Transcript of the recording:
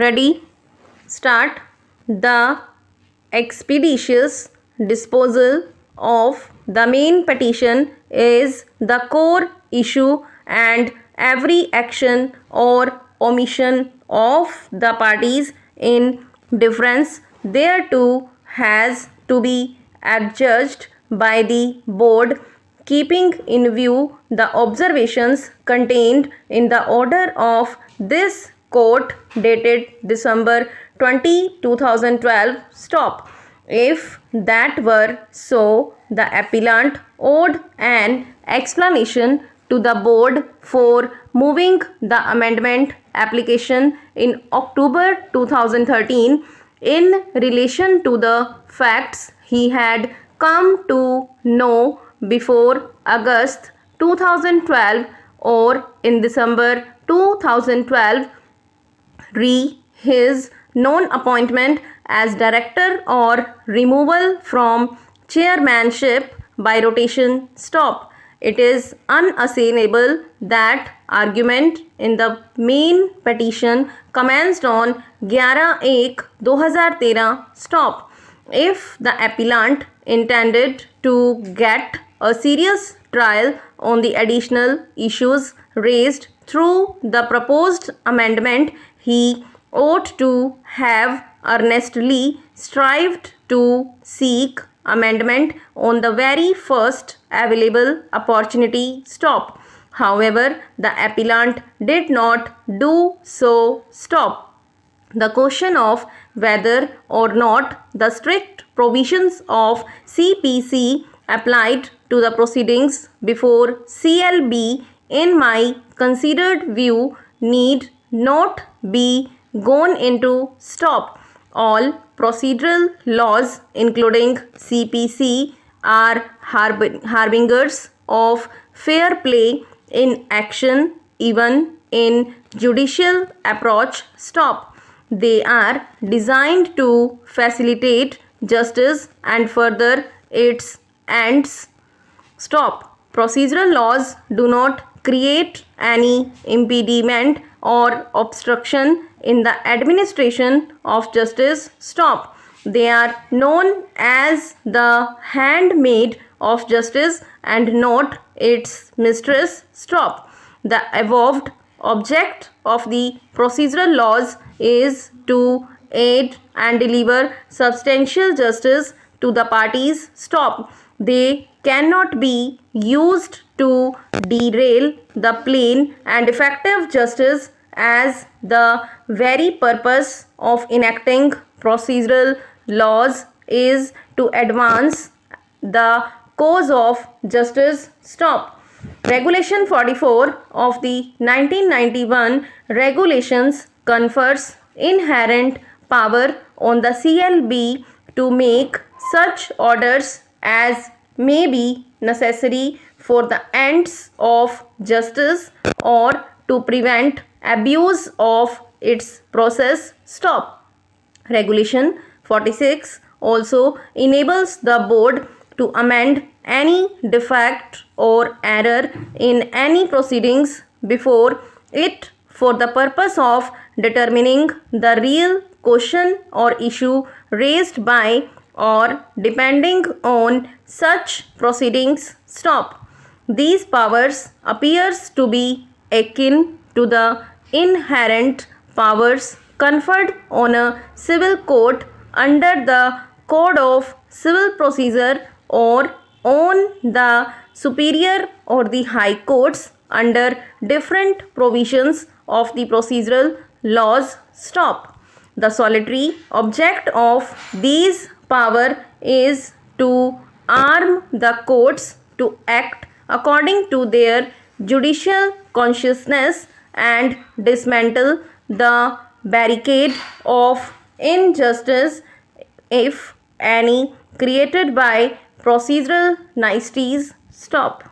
Ready? Start. The expeditious disposal of the main petition is the core issue, and every action or omission of the parties in difference thereto has to be adjudged by the board, keeping in view the observations contained in the order of this court dated December 20, 2012. Stop. If that were so, the appellant owed an explanation to the board for moving the amendment application in October 2013 in relation to the facts he had come to know before August 2012 or in December 2012 re his non-appointment as director or removal from chairmanship by rotation. Stop. It is unassailable that argument in the main petition commenced on 11/1/2013. Stop. If the appellant intended to get a serious trial on the additional issues raised through the proposed amendment, he ought to have earnestly strived to seek amendment on the very first available opportunity. Stop. However, the appellant did not do so. Stop. The question of whether or not the strict provisions of CPC applied to the proceedings before CLB, in my considered view, need not be gone into. Stop. All procedural laws, including CPC, are harbingers of fair play in action, even in judicial approach. Stop. They are designed to facilitate justice and further its ends. Stop. Procedural laws do not create any impediment or obstruction in the administration of justice. Stop. They are known as the handmaid of justice and not its mistress. Stop. The above object of the procedural laws is to aid and deliver substantial justice to the parties. Stop. They cannot be used to derail the plain and effective justice, as the very purpose of enacting procedural laws is to advance the cause of justice. Stop. Regulation 44 of the 1991 regulations confers inherent power on the CLB to make such orders as may be necessary for the ends of justice or to prevent abuse of its process. Stop. Regulation 46 also enables the board to amend any defect or error in any proceedings before it for the purpose of determining the real question or issue raised by or depending on such proceedings. Stop. These powers appears to be akin to the inherent powers conferred on a civil court under the Code of Civil Procedure or on the superior or the high courts under different provisions of the procedural laws. Stop. The solitary object of these power is to arm the courts to act according to their judicial consciousness and dismantle the barricade of injustice, if any, created by procedural niceties. Stop.